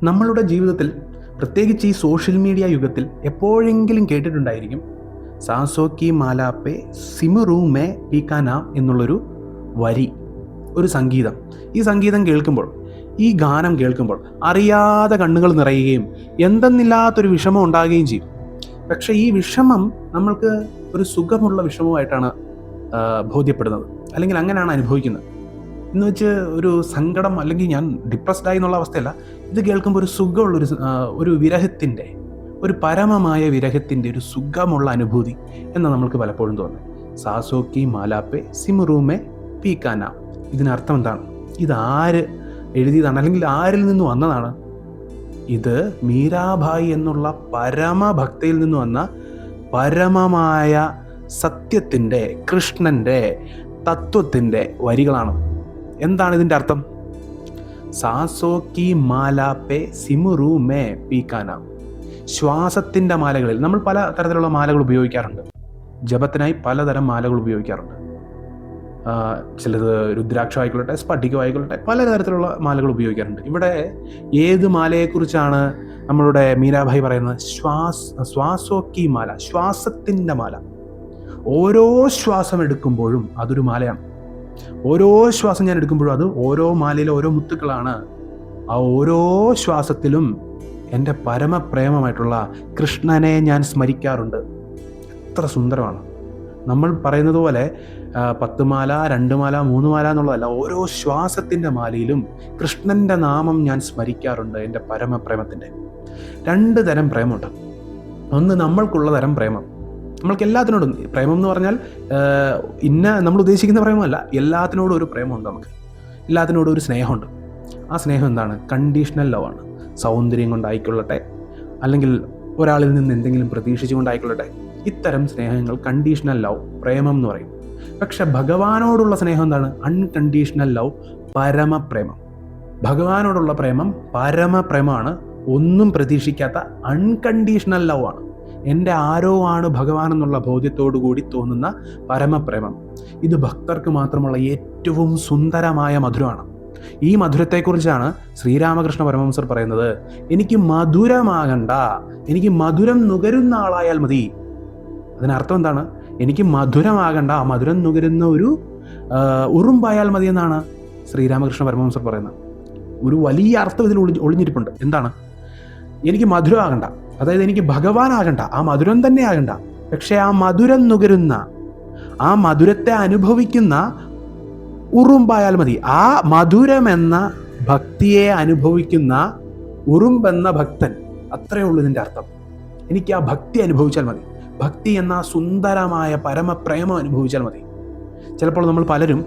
നമ്മളുടെ ജീവിതത്തിൽ, പ്രത്യേകിച്ച് ഈ സോഷ്യൽ മീഡിയ യുഗത്തിൽ എപ്പോഴെങ്കിലും കേട്ടിട്ടുണ്ടായിരിക്കും സാസോ കി മാലാപ്പെ സിമറൂ മേ പീക്കാന എന്നുള്ളൊരു വരി, ഒരു സംഗീതം. ഈ സംഗീതം കേൾക്കുമ്പോൾ, ഈ ഗാനം കേൾക്കുമ്പോൾ അറിയാതെ കണ്ണുകൾ നിറയുകയും എന്തെന്നില്ലാത്തൊരു വിഷമം ഉണ്ടാകുകയും ചെയ്യും. പക്ഷേ ഈ വിഷമം നമ്മൾക്ക് ഒരു സുഖമുള്ള വിഷമമായിട്ടാണ് ബോധ്യപ്പെടുന്നത്, അല്ലെങ്കിൽ അങ്ങനെയാണ് അനുഭവിക്കുന്നത്. എന്ന് വെച്ച് ഒരു സങ്കടം അല്ലെങ്കിൽ ഞാൻ ഡിപ്രസ്ഡ് ആയി എന്നുള്ള അവസ്ഥയല്ല. ഇത് കേൾക്കുമ്പോൾ ഒരു സുഖമുള്ളൊരു ഒരു വിരഹത്തിൻ്റെ, ഒരു പരമമായ വിരഹത്തിൻ്റെ ഒരു സുഖമുള്ള അനുഭൂതി എന്ന് നമ്മൾക്ക് പലപ്പോഴും തോന്നുന്നത്. സാസോക്കി മാലാപ്പെ സിമുറൂമെ പീക്കാന, ഇതിനർത്ഥം എന്താണ്? ഇതാര് എഴുതിയതാണ്, അല്ലെങ്കിൽ ആരിൽ നിന്ന് വന്നതാണ്? ഇത് മീരാഭായി എന്നുള്ള പരമഭക്തയിൽ നിന്ന് വന്ന പരമമായ സത്യത്തിൻ്റെ, കൃഷ്ണൻ്റെ തത്വത്തിൻ്റെ വരികളാണ്. എന്താണ് ഇതിൻ്റെ അർത്ഥം? സാസോക്കി മാലാപ്പെ സിമുറൂ മേ പീക്കാന. ശ്വാസത്തിൻ്റെ മാലകളിൽ നമ്മൾ പല തരത്തിലുള്ള മാലകൾ ഉപയോഗിക്കാറുണ്ട്. ജപത്തിനായി പലതരം മാലകൾ ഉപയോഗിക്കാറുണ്ട്. ചിലത് രുദ്രാക്ഷം ആയിക്കൊള്ളട്ടെ, സ്ഫടികം ആയിക്കൊള്ളട്ടെ, പലതരത്തിലുള്ള മാലകൾ ഉപയോഗിക്കാറുണ്ട്. ഇവിടെ ഏത് മാലയെക്കുറിച്ചാണ് നമ്മളുടെ മീരാഭായി പറയുന്നത്? ശ്വാസോക്കി മാല, ശ്വാസത്തിൻ്റെ മാല. ഓരോ ശ്വാസം എടുക്കുമ്പോഴും അതൊരു മാലയാണ്. ഓരോ ശ്വാസം ഞാൻ എടുക്കുമ്പോഴും അത് ഓരോ മാലയിലെ ഓരോ മുത്തുക്കളാണ്. ആ ഓരോ ശ്വാസത്തിലും എൻ്റെ പരമപ്രേമമായിട്ടുള്ള കൃഷ്ണനെ ഞാൻ സ്മരിക്കാറുണ്ട്. എത്ര സുന്ദരമാണ്! നമ്മൾ പറയുന്നത് പോലെ 10 മാല, 2 മാല, 3 മാല എന്നുള്ളതല്ല. ഓരോ ശ്വാസത്തിൻ്റെ മാലയിലും കൃഷ്ണൻ്റെ നാമം ഞാൻ സ്മരിക്കാറുണ്ട്, എൻ്റെ പരമപ്രേമത്തിൻ്റെ. 2 തരം പ്രേമമുണ്ട്. ഒന്ന് നമ്മൾക്കുള്ള തരം പ്രേമം. നമ്മൾക്ക് എല്ലാത്തിനോടും പ്രേമം എന്ന് പറഞ്ഞാൽ നമ്മൾ ഉദ്ദേശിക്കുന്ന പ്രേമമല്ല, എല്ലാത്തിനോടും ഒരു പ്രേമമുണ്ട്. നമുക്ക് എല്ലാത്തിനോടും ഒരു സ്നേഹമുണ്ട്. ആ സ്നേഹം എന്താണ്? കണ്ടീഷണൽ ലവ് ആണ്. സൗന്ദര്യം കൊണ്ടായിക്കൊള്ളട്ടെ, അല്ലെങ്കിൽ ഒരാളിൽ നിന്ന് എന്തെങ്കിലും പ്രതീക്ഷിച്ചുകൊണ്ടായിക്കൊള്ളട്ടെ, ഇത്തരം സ്നേഹങ്ങൾ കണ്ടീഷണൽ ലവ്, പ്രേമം എന്ന് പറയും. പക്ഷെ ഭഗവാനോടുള്ള സ്നേഹം എന്താണ്? അൺകണ്ടീഷണൽ ലവ്, പരമപ്രേമം. ഭഗവാനോടുള്ള പ്രേമം പരമപ്രേമമാണ്. ഒന്നും പ്രതീക്ഷിക്കാത്ത അൺകണ്ടീഷണൽ ലവ് ആണ്. എൻ്റെ ആരോ ആണ് ഭഗവാൻ എന്നുള്ള ബോധ്യത്തോടു കൂടി തോന്നുന്ന പരമപ്രേമം. ഇത് ഭക്തർക്ക് മാത്രമുള്ള ഏറ്റവും സുന്ദരമായ മധുരമാണ്. ഈ മധുരത്തെക്കുറിച്ചാണ് ശ്രീരാമകൃഷ്ണ പരമഹംസർ പറയുന്നത്, എനിക്ക് മധുരമാകണ്ട, എനിക്ക് മധുരം നുകരുന്ന ആളായാൽ മതി. അതിനർത്ഥം എന്താണ്? എനിക്ക് മധുരമാകണ്ട, ആ മധുരം നുകരുന്ന ഒരു ഉറുമ്പായാൽ മതി എന്നാണ് ശ്രീരാമകൃഷ്ണ പരമഹംസർ പറയുന്നത്. ഒരു വലിയ അർത്ഥം ഇതിൽ ഒളിഞ്ഞിരിപ്പുണ്ട്. എന്താണ്? എനിക്ക് മധുരമാകണ്ട, അതായത് എനിക്ക് ഭഗവാനാകണ്ട, ആ മധുരം തന്നെ ആകണ്ട. പക്ഷെ ആ മധുരം നുകരുന്ന, ആ മധുരത്തെ അനുഭവിക്കുന്ന ഉറുമ്പായാൽ മതി. ആ മധുരമെന്ന ഭക്തിയെ അനുഭവിക്കുന്ന ഉറുമ്പെന്ന ഭക്തൻ, അത്രയേ ഉള്ളൂ ഇതിൻ്റെ അർത്ഥം. എനിക്ക് ആ ഭക്തി അനുഭവിച്ചാൽ മതി. ഭക്തി എന്ന സുന്ദരമായ പരമപ്രേമം അനുഭവിച്ചാൽ മതി. ചിലപ്പോൾ നമ്മൾ പലരും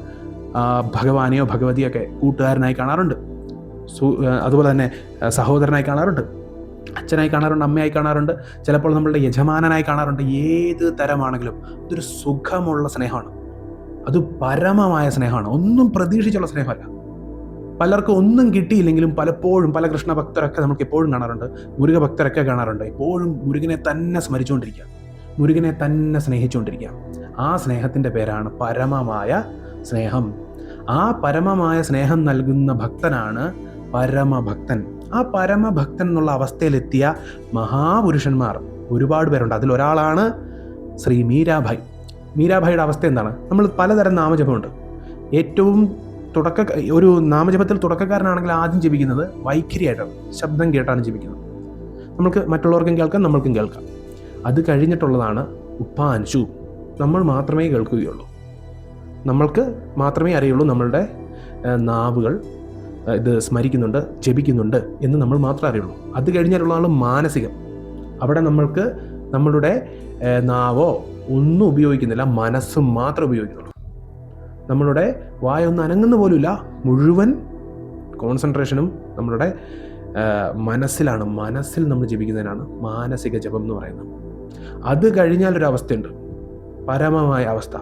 ഭഗവാനെയോ ഭഗവതിയൊക്കെ കൂട്ടുകാരനായി കാണാറുണ്ട്, അതുപോലെ തന്നെ സഹോദരനായി കാണാറുണ്ട്, അച്ഛനായി കാണാറുണ്ട്, അമ്മയായി കാണാറുണ്ട്, ചിലപ്പോൾ നമ്മളുടെ യജമാനനായി കാണാറുണ്ട്. ഏത് തരമാണെങ്കിലും അതൊരു സുഖമുള്ള സ്നേഹമാണ്. അത് പരമമായ സ്നേഹമാണ്. ഒന്നും പ്രതീക്ഷിച്ചുള്ള സ്നേഹമല്ല. പലർക്കും ഒന്നും കിട്ടിയില്ലെങ്കിലും പലപ്പോഴും പല കൃഷ്ണഭക്തരൊക്കെ നമുക്ക് എപ്പോഴും കാണാറുണ്ട്, മുരുക ഭക്തരൊക്കെ കാണാറുണ്ട്. എപ്പോഴും മുരുകനെ തന്നെ സ്മരിച്ചുകൊണ്ടിരിക്കുക, മുരുകനെ തന്നെ സ്നേഹിച്ചുകൊണ്ടിരിക്കുക. ആ സ്നേഹത്തിൻ്റെ പേരാണ് പരമമായ സ്നേഹം. ആ പരമമായ സ്നേഹം നൽകുന്ന ഭക്തനാണ് പരമഭക്തൻ. ആ പരമഭക്തൻ എന്നുള്ള അവസ്ഥയിലെത്തിയ മഹാപുരുഷന്മാർ ഒരുപാട് പേരുണ്ട്. അതിലൊരാളാണ് ശ്രീ മീരാഭായ്. മീരാഭായിയുടെ അവസ്ഥ എന്താണ്? നമ്മൾ പലതരം നാമജപമുണ്ട്. ഏറ്റവും ഒരു നാമജപത്തിൽ തുടക്കക്കാരനാണെങ്കിൽ ആദ്യം ജപിക്കുന്നത് വൈഖരിയായിട്ടാണ്, ശബ്ദം കേട്ടാണ് ജപിക്കുന്നത്. നമുക്ക് മറ്റുള്ളവർക്കും കേൾക്കാം, നമ്മൾക്കും കേൾക്കാം. അത് കഴിഞ്ഞിട്ടുള്ളതാണ് ഉപ്പാൻഷു. നമ്മൾ മാത്രമേ കേൾക്കുകയുള്ളൂ, നമ്മൾക്ക് മാത്രമേ അറിയുള്ളൂ നമ്മളുടെ നാവുകൾ ഇത് സ്മരിക്കുന്നുണ്ട്, ജപിക്കുന്നുണ്ട് എന്ന് നമ്മൾ മാത്രമേ അറിയുള്ളൂ. അത് കഴിഞ്ഞാലുള്ളതാണ് മാനസികം. അവിടെ നമ്മൾക്ക് നമ്മളുടെ നാവോ ഒന്നും ഉപയോഗിക്കുന്നില്ല, മനസ്സും മാത്രമേ ഉപയോഗിക്കുന്നുള്ളൂ. നമ്മളുടെ വായൊന്നും അനങ്ങുന്ന പോലുമില്ല. മുഴുവൻ കോൺസെൻട്രേഷനും നമ്മളുടെ മനസ്സിലാണ്. മനസ്സിൽ നമ്മൾ ജപിക്കുന്നതിനാണ് മാനസിക ജപം എന്ന് പറയുന്നത്. അത് കഴിഞ്ഞാലൊരു അവസ്ഥയുണ്ട്, പരമമായ അവസ്ഥ.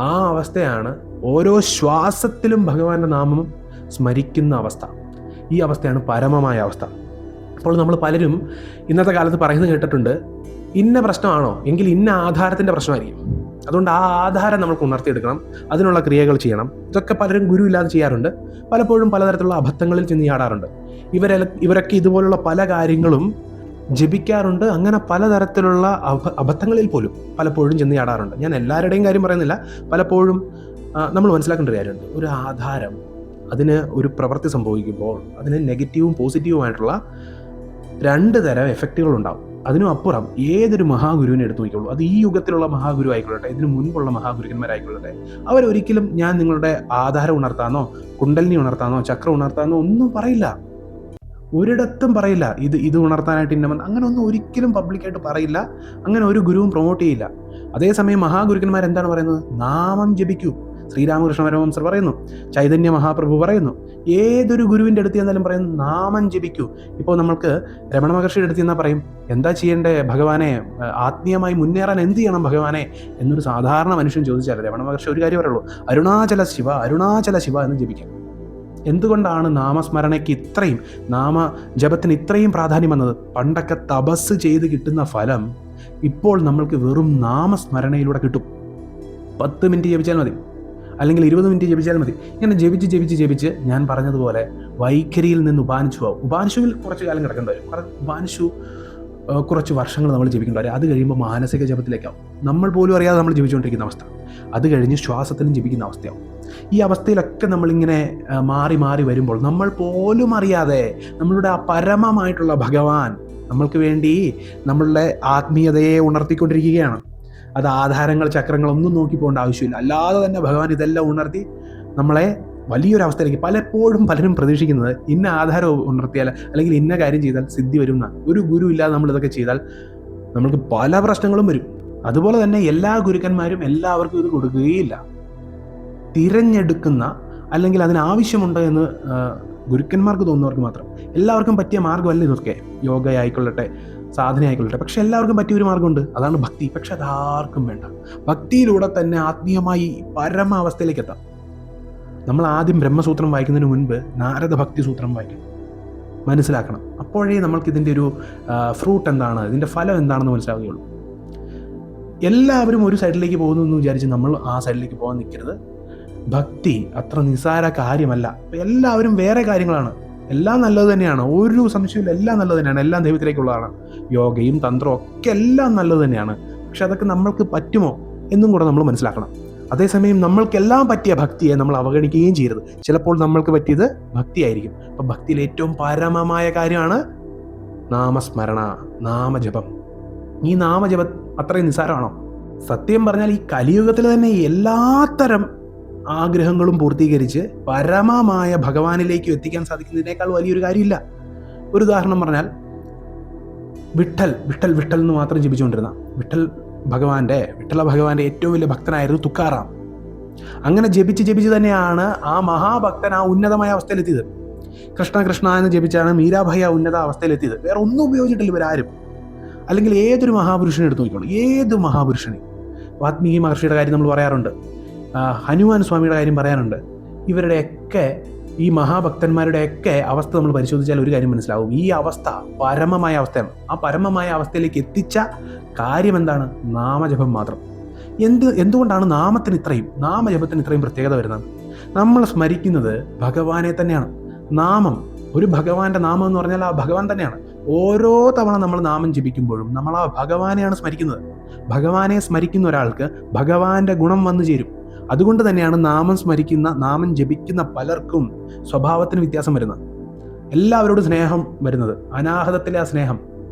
ആ അവസ്ഥയാണ് ഓരോ ശ്വാസത്തിലും ഭഗവാന്റെ നാമം സ്മരിക്കുന്ന അവസ്ഥ. ഈ അവസ്ഥയാണ് പരമമായ അവസ്ഥ. അപ്പോൾ നമ്മൾ പലരും ഇന്നത്തെ കാലത്ത് പറയുന്നത് കേട്ടിട്ടുണ്ട്, ഇന്ന പ്രശ്നമാണോ എങ്കിൽ ഇന്ന ആധാരത്തിൻ്റെ പ്രശ്നമായിരിക്കും. അതുകൊണ്ട് ആ ആധാരം നമ്മൾക്ക് ഉണർത്തിയെടുക്കണം, അതിനുള്ള ക്രിയകൾ ചെയ്യണം. ഇതൊക്കെ പലരും ഗുരു ഇല്ലാതെ ചെയ്യാറുണ്ട്. പലപ്പോഴും പലതരത്തിലുള്ള അബദ്ധങ്ങളിൽ ചെന്ന് ചാടാറുണ്ട്. ഇവരൊക്കെ ഇതുപോലുള്ള പല കാര്യങ്ങളും ജപിക്കാറുണ്ട്. അങ്ങനെ പലതരത്തിലുള്ള അബദ്ധങ്ങളിൽ പോലും പലപ്പോഴും ചെന്ന് ചാടാറുണ്ട്. ഞാൻ എല്ലാവരുടെയും കാര്യം പറയുന്നില്ല. പലപ്പോഴും നമ്മൾ മനസ്സിലാക്കേണ്ട ഒരു കാര്യമുണ്ട്. ഒരു ആധാരം, അതിന് ഒരു പ്രവൃത്തി സംഭവിക്കുമ്പോൾ അതിന് നെഗറ്റീവും പോസിറ്റീവുമായിട്ടുള്ള 2 തരം എഫക്റ്റുകളുണ്ടാവും. അതിനും അപ്പുറം ഏതൊരു മഹാഗുരുവിനെ എടുത്തു നോക്കിയുള്ളൂ, അത് ഈ യുഗത്തിലുള്ള മഹാഗുരു ആയിക്കൊള്ളട്ടെ, ഇതിനു മുൻപുള്ള മഹാഗുരുക്കന്മാരായിക്കൊള്ളട്ടെ, അവരൊരിക്കലും ഞാൻ നിങ്ങളുടെ ആധാരം ഉണർത്താനോ കുണ്ടലിനി ഉണർത്താനോ ചക്രം ഉണർത്താനോ ഒന്നും പറയില്ല. ഒരിടത്തും പറയില്ല ഇത് ഉണർത്താനായിട്ട് ഇന്നമെന്ന്. അങ്ങനെ ഒന്നും ഒരിക്കലും പബ്ലിക്കായിട്ട് പറയില്ല. അങ്ങനെ ഒരു ഗുരുവും പ്രൊമോട്ട് ചെയ്യില്ല. അതേസമയം മഹാഗുരുക്കന്മാർ എന്താണ് പറയുന്നത്? നാമം ജപിക്കൂ. ശ്രീരാമകൃഷ്ണ പരമഹംസർ പറയുന്നു, ചൈതന്യ മഹാപ്രഭു പറയുന്നു, ഏതൊരു ഗുരുവിൻ്റെ അടുത്ത് ചെന്നാലും പറയുന്നു നാമം ജപിക്കൂ. ഇപ്പോൾ നമ്മൾക്ക് രമണ മഹർഷിയുടെ അടുത്ത് ചെന്നാൽ പറയും, എന്താ ചെയ്യേണ്ടേ ഭഗവാനെ, ആത്മീയമായി മുന്നേറാൻ എന്ത് ചെയ്യണം ഭഗവാനെ എന്നൊരു സാധാരണ മനുഷ്യൻ ചോദിച്ചാൽ രമണ മഹർഷി ഒരു കാര്യം പറയുള്ളൂ, അരുണാചല ശിവ അരുണാചല ശിവ എന്ന് ജപിക്കാം. എന്തുകൊണ്ടാണ് നാമസ്മരണയ്ക്ക് ഇത്രയും, നാമജപത്തിന് ഇത്രയും പ്രാധാന്യം വന്നത്? പണ്ടൊക്കെ തപസ് ചെയ്ത് കിട്ടുന്ന ഫലം ഇപ്പോൾ നമ്മൾക്ക് വെറും നാമസ്മരണയിലൂടെ കിട്ടും. 10 മിനിറ്റ് ജപിച്ചാൽ മതി, അല്ലെങ്കിൽ 20 മിനിറ്റ് ജപിച്ചാൽ മതി. ഇങ്ങനെ ജപിച്ച് ഞാൻ പറഞ്ഞതുപോലെ വൈഖരിയിൽ നിന്ന് ഉപാൻശുവാകും. ഉപാൻശുവിൽ കുറച്ച് കാലം കിടക്കേണ്ടി വരും. ഉപാൻശു കുറച്ച് വർഷങ്ങൾ നമ്മൾ ജപിക്കേണ്ടി വരും. അത് കഴിയുമ്പോൾ മാനസിക ജപത്തിലേക്കാവും. നമ്മൾ പോലും അറിയാതെ നമ്മൾ ജപിച്ചുകൊണ്ടിരിക്കുന്ന അവസ്ഥ. അത് കഴിഞ്ഞ് ശ്വാസത്തിലും ജപിക്കുന്ന അവസ്ഥയാവും. ഈ അവസ്ഥയിലൊക്കെ നമ്മളിങ്ങനെ മാറി മാറി വരുമ്പോൾ നമ്മൾ പോലും അറിയാതെ നമ്മളുടെ ആ പരമമായിട്ടുള്ള ഭഗവാൻ നമ്മൾക്ക് വേണ്ടി നമ്മളുടെ ആത്മീയതയെ ഉണർത്തിക്കൊണ്ടിരിക്കുകയാണ്. അത് ആധാരങ്ങൾ ചക്രങ്ങളൊന്നും നോക്കി പോകേണ്ട ആവശ്യമില്ല. അല്ലാതെ തന്നെ ഭഗവാൻ ഇതെല്ലാം ഉണർത്തി നമ്മളെ വലിയൊരവസ്ഥയിലേക്ക്, പലപ്പോഴും പലരും പ്രതീക്ഷിക്കുന്നത് ഇന്ന ആധാരം ഉണർത്തിയാൽ അല്ലെങ്കിൽ ഇന്ന കാര്യം ചെയ്താൽ സിദ്ധി വരും എന്നാണ്. ഒരു ഗുരു ഇല്ലാതെ നമ്മൾ ഇതൊക്കെ ചെയ്താൽ നമ്മൾക്ക് പല പ്രശ്നങ്ങളും വരും. അതുപോലെ തന്നെ എല്ലാ ഗുരുക്കന്മാരും എല്ലാവർക്കും ഇത് കൊടുക്കുകയില്ല. തിരഞ്ഞെടുക്കുന്ന അല്ലെങ്കിൽ അതിനാവശ്യമുണ്ട് എന്ന് ഗുരുക്കന്മാർക്ക് തോന്നുന്നവർക്ക് മാത്രം. എല്ലാവർക്കും പറ്റിയ മാർഗ്ഗമല്ല ഇതൊക്കെ. യോഗ ആയിക്കൊള്ളട്ടെ, സാധന ആയിക്കൊള്ളട്ടെ, പക്ഷെ എല്ലാവർക്കും പറ്റിയ ഒരു മാർഗ്ഗമുണ്ട്, അതാണ് ഭക്തി. പക്ഷെ അതാർക്കും വേണ്ട. ഭക്തിയിലൂടെ തന്നെ ആത്മീയമായി പരമാവസ്ഥയിലേക്ക് എത്താം. നമ്മൾ ആദ്യം ബ്രഹ്മസൂത്രം വായിക്കുന്നതിന് മുൻപ് നാരദ ഭക്തി സൂത്രം വായിക്കണം, മനസ്സിലാക്കണം. അപ്പോഴേ നമ്മൾക്ക് ഇതിൻ്റെ ഒരു ഫ്രൂട്ട് എന്താണ്, ഇതിൻ്റെ ഫലം എന്താണെന്ന് മനസ്സിലാവുകയുള്ളൂ. എല്ലാവരും ഒരു സൈഡിലേക്ക് പോകുന്നു എന്ന് വിചാരിച്ച് നമ്മൾ ആ സൈഡിലേക്ക് പോകാൻ നിൽക്കരുത്. ഭക്തി അത്ര നിസ്സാര കാര്യമല്ല. എല്ലാവരും വേറെ കാര്യങ്ങളാണ്. എല്ലാം നല്ലത് തന്നെയാണ്, ഒരു സംശയമില്ല. എല്ലാം നല്ലത് തന്നെയാണ്, എല്ലാം ദൈവത്തിലേക്കുള്ളതാണ്. യോഗയും തന്ത്രവും ഒക്കെ എല്ലാം നല്ലത് തന്നെയാണ്. പക്ഷെ അതൊക്കെ നമ്മൾക്ക് പറ്റുമോ എന്നും കൂടെ നമ്മൾ മനസ്സിലാക്കണം. അതേസമയം നമ്മൾക്കെല്ലാം പറ്റിയ ഭക്തിയെ നമ്മൾ അവഗണിക്കുകയും ചെയ്യരുത്. ചിലപ്പോൾ നമ്മൾക്ക് പറ്റിയത് ഭക്തിയായിരിക്കും. അപ്പം ഭക്തിയിൽ ഏറ്റവും പരമമായ കാര്യമാണ് നാമസ്മരണ, നാമജപം. ഈ നാമജപം അത്രയും നിസ്സാരമാണോ? സത്യം പറഞ്ഞാൽ ഈ കലിയുഗത്തിൽ തന്നെ എല്ലാത്തരം ആഗ്രഹങ്ങളും പൂർത്തീകരിച്ച് പരമമായ ഭഗവാനിലേക്ക് എത്തിക്കാൻ സാധിക്കുന്നതിനേക്കാൾ വലിയൊരു കാര്യമില്ല. ഒരു ഉദാഹരണം പറഞ്ഞാൽ, വിട്ടൽ വിട്ടൽ വിട്ടൽ എന്ന് മാത്രം ജപിച്ചുകൊണ്ടിരുന്ന വിട്ടല ഭഗവാന്റെ ഏറ്റവും വലിയ ഭക്തനായിരുന്നു തുക്കാറാം. അങ്ങനെ ജപിച്ച് തന്നെയാണ് ആ മഹാഭക്തൻ ആ ഉന്നതമായ അവസ്ഥയിലെത്തിയത്. കൃഷ്ണ കൃഷ്ണ എന്ന് ജപിച്ചാണ് മീരാഭായി ആ ഉന്നത അവസ്ഥയിലെത്തിയത്. വേറെ ഒന്നും ഉപയോഗിച്ചിട്ടില്ല ഇവരാരും. അല്ലെങ്കിൽ ഏതൊരു മഹാപുരുഷനെ എടുത്തു നോക്കിക്കോളൂ, ഏത് മഹാപുരുഷനെ. വാത്മീകി മഹർഷിയുടെ കാര്യം നമ്മൾ പറയാറുണ്ട്, ഹനുമാൻ സ്വാമിയുടെ കാര്യം പറയാറുണ്ട്. ഇവരുടെയൊക്കെ, ഈ മഹാഭക്തന്മാരുടെയൊക്കെ അവസ്ഥ നമ്മൾ പരിശോധിച്ചാൽ ഒരു കാര്യം മനസ്സിലാവും. ഈ അവസ്ഥ പരമമായ അവസ്ഥയാണ്. ആ പരമമായ അവസ്ഥയിലേക്ക് എത്തിച്ച കാര്യം എന്താണ്? നാമജപം മാത്രം. എന്തുകൊണ്ടാണ് നാമജപത്തിന് ഇത്രയും പ്രത്യേകത വരുന്നത്? നമ്മൾ സ്മരിക്കുന്നത് ഭഗവാനെ തന്നെയാണ്. നാമം, ഒരു ഭഗവാന്റെ നാമം എന്ന് പറഞ്ഞാൽ ആ ഭഗവാൻ തന്നെയാണ്. ഓരോ തവണ നമ്മൾ നാമം ജപിക്കുമ്പോഴും നമ്മൾ ആ ഭഗവാനെയാണ് സ്മരിക്കുന്നത്. ഭഗവാനെ സ്മരിക്കുന്ന ഒരാൾക്ക് ഭഗവാന്റെ ഗുണം വന്നു ചേരും. അതുകൊണ്ട് തന്നെയാണ് നാമം ജപിക്കുന്ന പലർക്കും സ്വഭാവത്തിന് വ്യത്യാസം വരുന്നത്. എല്ലാവരോടും സ്നേഹം വരുന്നത്, അനാഹതത്തിലെ ആ സ്നേഹം.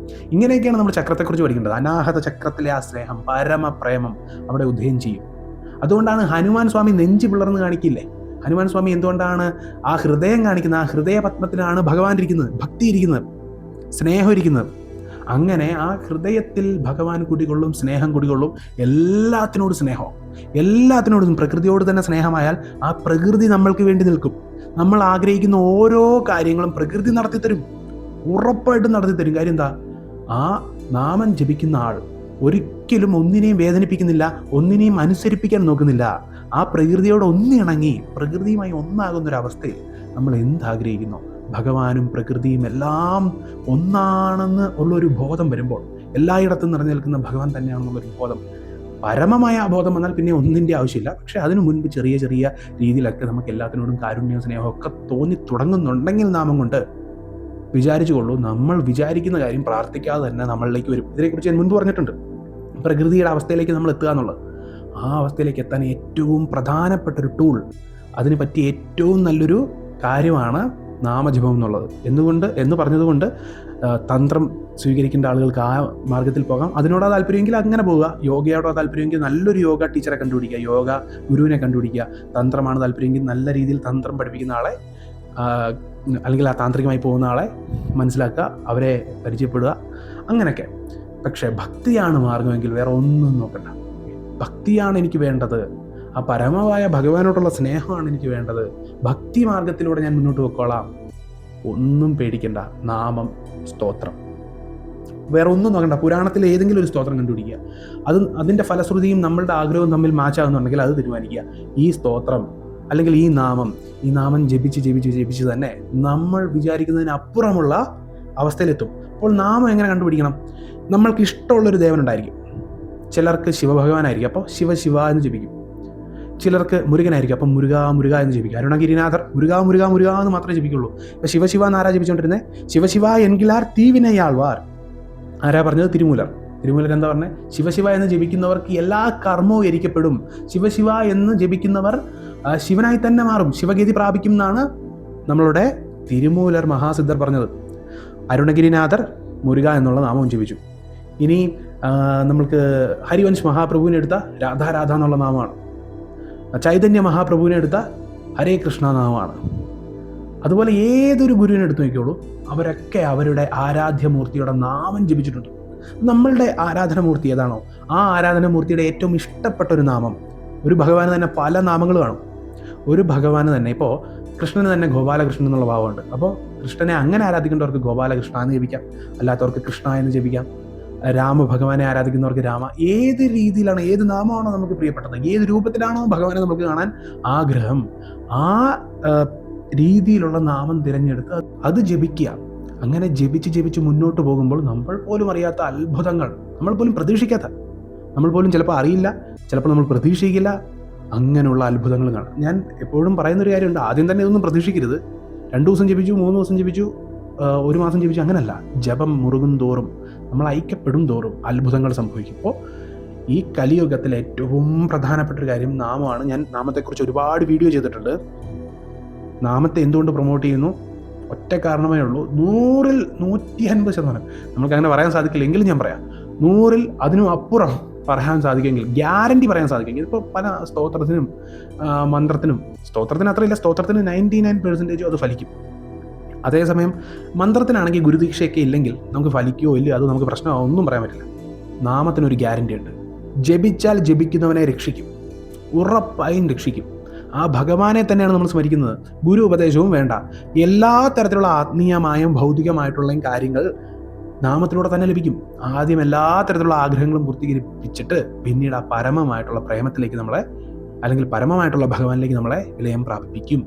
ഇങ്ങനെയൊക്കെയാണ് നമ്മൾ ചക്രത്തെക്കുറിച്ച് പഠിക്കേണ്ടത്. അനാഹത ചക്രത്തിലെ ആ സ്നേഹം, പരമപ്രേമം അവിടെ ഉദയം ചെയ്യും. അതുകൊണ്ടാണ് ഹനുമാൻ സ്വാമി നെഞ്ച് പിളർന്ന് കാണിക്കില്ലേ? ഹനുമാൻ സ്വാമി എന്തുകൊണ്ടാണ് ആ ഹൃദയം കാണിക്കുന്നത്? ആ ഹൃദയ പത്മത്തിലാണ് ഭഗവാൻ ഇരിക്കുന്നത്, ഭക്തി ഇരിക്കുന്നത്, സ്നേഹം ഇരിക്കുന്നത്. അങ്ങനെ ആ ഹൃദയത്തിൽ ഭഗവാൻ കുടികൊള്ളും, സ്നേഹം കുടികൊള്ളും. എല്ലാത്തിനോടും പ്രകൃതിയോട് തന്നെ സ്നേഹമായാൽ ആ പ്രകൃതി നമ്മൾക്ക് വേണ്ടി നിൽക്കും. നമ്മൾ ആഗ്രഹിക്കുന്ന ഓരോ കാര്യങ്ങളും പ്രകൃതി നടത്തിത്തരും, ഉറപ്പായിട്ടും നടത്തിത്തരും. കാര്യം എന്താ? ആ നാമം ജപിക്കുന്ന ആൾ ഒരിക്കലും ഒന്നിനെയും വേദനിപ്പിക്കുന്നില്ല, ഒന്നിനെയും അനുസരിപ്പിക്കാൻ നോക്കുന്നില്ല. ആ പ്രകൃതിയോട് ഒന്നിണങ്ങി പ്രകൃതിയുമായി ഒന്നാകുന്നൊരവസ്ഥയിൽ നമ്മൾ എന്താഗ്രഹിക്കുന്നു, ഭഗവാനും പ്രകൃതിയും എല്ലാം ഒന്നാണെന്ന് ഉള്ളൊരു ബോധം വരുമ്പോൾ, എല്ലായിടത്തും നിറഞ്ഞു നിൽക്കുന്ന ഭഗവാൻ തന്നെയാണെന്നുള്ളൊരു ബോധം, പരമമായ ബോധം വന്നാൽ പിന്നെ ഒന്നിൻ്റെ ആവശ്യമില്ല. പക്ഷേ അതിനു മുൻപ് ചെറിയ ചെറിയ രീതിയിലൊക്കെ നമുക്ക് എല്ലാത്തിനോടും കാരുണ്യവും സ്നേഹവും ഒക്കെ തോന്നി തുടങ്ങുന്നുണ്ടെങ്കിൽ നാമം കൊണ്ട് വിചാരിച്ചുകൊള്ളൂ, നമ്മൾ വിചാരിക്കുന്ന കാര്യം പ്രാർത്ഥിക്കാതെ തന്നെ നമ്മളിലേക്ക് വരും. ഇതിനെക്കുറിച്ച് ഞാൻ മുൻപ് പറഞ്ഞിട്ടുണ്ട്, പ്രകൃതിയുടെ അവസ്ഥയിലേക്ക് നമ്മൾ എത്തുക എന്നുള്ളത്. ആ അവസ്ഥയിലേക്ക് എത്താൻ ഏറ്റവും പ്രധാനപ്പെട്ടൊരു ടൂൾ, അതിന് പറ്റിയ ഏറ്റവും നല്ലൊരു കാര്യമാണ് നാമജപം എന്നുള്ളത്. എന്ന് പറഞ്ഞതുകൊണ്ട് തന്ത്രം സ്വീകരിക്കേണ്ട ആളുകൾക്ക് ആ മാർഗത്തിൽ പോകാം. അതിനോടാ താല്പര്യമെങ്കിൽ അങ്ങനെ പോവുക. യോഗയോടാ താല്പര്യമെങ്കിൽ നല്ലൊരു യോഗ ടീച്ചറെ കണ്ടുപിടിക്കുക, യോഗ ഗുരുവിനെ കണ്ടുപിടിക്കുക. തന്ത്രമാണ് താല്പര്യമെങ്കിൽ നല്ല രീതിയിൽ തന്ത്രം പഠിപ്പിക്കുന്ന ആളെ അല്ലെങ്കിൽ ആ താന്ത്രികമായി പോകുന്ന ആളെ മനസ്സിലാക്കുക, അവരെ പരിചയപ്പെടുക, അങ്ങനെയൊക്കെ. പക്ഷേ ഭക്തിയാണ് മാർഗമെങ്കിൽ വേറെ ഒന്നും നോക്കണ്ട. ഭക്തിയാണ് എനിക്ക് വേണ്ടത്, ആ പരമമായ ഭഗവാനോടുള്ള സ്നേഹമാണ് എനിക്ക് വേണ്ടത്, ഭക്തി മാർഗത്തിലൂടെ ഞാൻ മുന്നോട്ട് പോയിക്കോളാം. ഒന്നും പേടിക്കണ്ട. നാമം, സ്തോത്രം, വേറെ ഒന്നും നോക്കണ്ട. പുരാണത്തിലെ ഏതെങ്കിലും ഒരു സ്തോത്രം കണ്ടുപിടിക്കുക, അതിൻ്റെ ഫലശ്രുതിയും നമ്മളുടെ ആഗ്രഹവും തമ്മിൽ മാച്ചാകുന്നുണ്ടെങ്കിൽ അത് തീരുമാനിക്കുക. ഈ സ്തോത്രം അല്ലെങ്കിൽ ഈ നാമം ജപിച്ച് തന്നെ നമ്മൾ വിചാരിക്കുന്നതിനപ്പുറമുള്ള അവസ്ഥയിലെത്തും. അപ്പോൾ നാമം എങ്ങനെ കണ്ടുപിടിക്കണം? നമ്മൾക്ക് ഇഷ്ടമുള്ളൊരു ദേവനുണ്ടായിരിക്കും. ചിലർക്ക് ശിവഭഗവാനായിരിക്കും, അപ്പോൾ ശിവ എന്ന് ജപിക്കും. ചിലർക്ക് മുരുകനായിരിക്കും, അപ്പം മുരുക എന്ന് ജപിക്കും. അരുണഗിരിനാഥർ മുരുക എന്ന് മാത്രമേ ജപിക്കുള്ളൂ. ഇപ്പം ശിവ എന്നാരാ ജപിച്ചുകൊണ്ടിരുന്നത്? ശിവ എൻകിലാർ തീവിനയാൾവാർ. ആരാ പറഞ്ഞത്? തിരുമൂലർ എന്താ പറഞ്ഞത്? ശിവ എന്ന് ജപിക്കുന്നവർക്ക് എല്ലാ കർമ്മവും എരിക്കപ്പെടും. ശിവ എന്ന് ജപിക്കുന്നവർ ശിവനായി തന്നെ മാറും, ശിവഗതി പ്രാപിക്കും എന്നാണ് നമ്മളുടെ തിരുമൂലർ മഹാസിദ്ധർ പറഞ്ഞത്. അരുണഗിരിനാഥർ മുരുക എന്നുള്ള നാമവും ജപിച്ചു. ഇനി നമ്മൾക്ക് ഹരിവംശ് മഹാപ്രഭുവിനെ എടുത്ത രാധാ എന്നുള്ള നാമമാണ്. ചൈതന്യ മഹാപ്രഭുവിനെ എടുത്ത ഹരേ കൃഷ്ണ നാമമാണ്. അതുപോലെ ഏതൊരു ഗുരുവിനെ എടുത്തു നോക്കിയോളൂ, അവരൊക്കെ അവരുടെ ആരാധ്യമൂർത്തിയുടെ നാമം ജപിച്ചിട്ടുണ്ട്. നമ്മളുടെ ആരാധനമൂർത്തി ഏതാണോ ആ ആരാധനമൂർത്തിയുടെ ഏറ്റവും ഇഷ്ടപ്പെട്ട ഒരു നാമം, ഒരു ഭഗവാന് തന്നെ പല നാമങ്ങൾ കാണും. ഒരു ഭഗവാന് തന്നെ, ഇപ്പോൾ കൃഷ്ണന് തന്നെ ഗോപാലകൃഷ്ണൻ എന്നുള്ള ഭാവമുണ്ട്. അപ്പോൾ കൃഷ്ണനെ അങ്ങനെ ആരാധിക്കേണ്ടവർക്ക് ഗോപാലകൃഷ്ണ എന്ന് ജപിക്കാം, അല്ലാത്തവർക്ക് കൃഷ്ണ എന്ന് ജപിക്കാം. രാമഭഗവാനെ ആരാധിക്കുന്നവർക്ക് രാമ. ഏത് രീതിയിലാണ്, ഏത് നാമമാണോ നമുക്ക് പ്രിയപ്പെട്ടത്, ഏത് രൂപത്തിലാണോ ഭഗവാനെ നമുക്ക് കാണാൻ ആഗ്രഹം, ആ രീതിയിലുള്ള നാമം തിരഞ്ഞെടുത്ത് അത് ജപിക്കുക. അങ്ങനെ ജപിച്ച് മുന്നോട്ട് പോകുമ്പോൾ നമ്മൾ പോലും അറിയാത്ത അത്ഭുതങ്ങൾ, നമ്മൾ പോലും പ്രതീക്ഷിക്കാത്ത, നമ്മൾ പോലും ചിലപ്പോൾ അറിയില്ല, ചിലപ്പോൾ നമ്മൾ പ്രതീക്ഷിക്കില്ല, അങ്ങനെയുള്ള അത്ഭുതങ്ങൾ കാണാം. ഞാൻ എപ്പോഴും പറയുന്നൊരു കാര്യമുണ്ട്, ആദ്യം തന്നെ ഇതൊന്നും പ്രതീക്ഷിക്കരുത്. 2 ദിവസം ജപിച്ചു, 3 ദിവസം ജപിച്ചു, 1 മാസം ജപിച്ചു, അങ്ങനല്ല. ജപം മുറുകും തോറും, നമ്മൾ ഐക്യപ്പെടും തോറും അത്ഭുതങ്ങൾ സംഭവിക്കും. അപ്പോൾ ഈ കലിയുഗത്തിലെ ഏറ്റവും പ്രധാനപ്പെട്ടൊരു കാര്യം നാമമാണ്. ഞാൻ നാമത്തെക്കുറിച്ച് ഒരുപാട് വീഡിയോ ചെയ്തിട്ടുണ്ട്. നാമത്തെ എന്തുകൊണ്ട് പ്രൊമോട്ട് ചെയ്യുന്നു? ഒറ്റ കാരണമേ ഉള്ളൂ, 100-ൽ 150%. നമുക്ക് അങ്ങനെ പറയാൻ സാധിക്കില്ല എങ്കിലും ഞാൻ പറയാം, 100-ൽ അതിനും അപ്പുറം പറയാൻ സാധിക്കുമെങ്കിൽ, ഗ്യാരണ്ടി പറയാൻ സാധിക്കുമെങ്കിൽ. ഇപ്പോൾ പല സ്തോത്രത്തിനും മന്ത്രത്തിനും, സ്തോത്രത്തിന് അത്രയില്ല, സ്തോത്രത്തിന് 99% അത് ഫലിക്കും. അതേസമയം മന്ത്രത്തിനാണെങ്കിൽ ഗുരുദീക്ഷയൊക്കെ ഇല്ലെങ്കിൽ നമുക്ക് ഫലിക്കുകയോ ഇല്ലയോ അത് നമുക്ക് പ്രശ്നമോ ഒന്നും പറയാൻ പറ്റില്ല. നാമത്തിനൊരു ഗ്യാരണ്ടി ഉണ്ട്. ജപിച്ചാൽ ജപിക്കുന്നവനെ രക്ഷിക്കും, ഉറപ്പായും രക്ഷിക്കും. ആ ഭഗവാനെ തന്നെയാണ് നമ്മൾ സ്മരിക്കുന്നത്. ഗുരു ഉപദേശവും വേണ്ട, എല്ലാ തരത്തിലുള്ള ആത്മീയമായും ഭൗതികമായിട്ടുള്ള കാര്യങ്ങൾ നാമത്തിലൂടെ തന്നെ ലഭിക്കും. ആദ്യം എല്ലാ തരത്തിലുള്ള ആഗ്രഹങ്ങളും പൂർത്തീകരിപ്പിച്ചിട്ട് പിന്നീട് ആ പരമമായിട്ടുള്ള പ്രേമത്തിലേക്ക് നമ്മളെ, അല്ലെങ്കിൽ പരമമായിട്ടുള്ള ഭഗവാനിലേക്ക് നമ്മളെ വിലയം പ്രാപിപ്പിക്കും.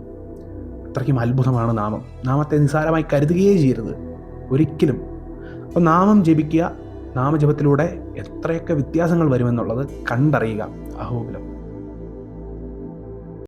അത്രയ്ക്കും അത്ഭുതമാണ് നാമം. നാമത്തെ നിസ്സാരമായി കരുതുകയേ ചെയ്യരുത് ഒരിക്കലും. അപ്പോൾ നാമം ജപിക്കുക, നാമജപത്തിലൂടെ എത്രയൊക്കെ വ്യത്യാസങ്ങൾ വരുമെന്നുള്ളത് കണ്ടറിയുക. അഹോബിലം.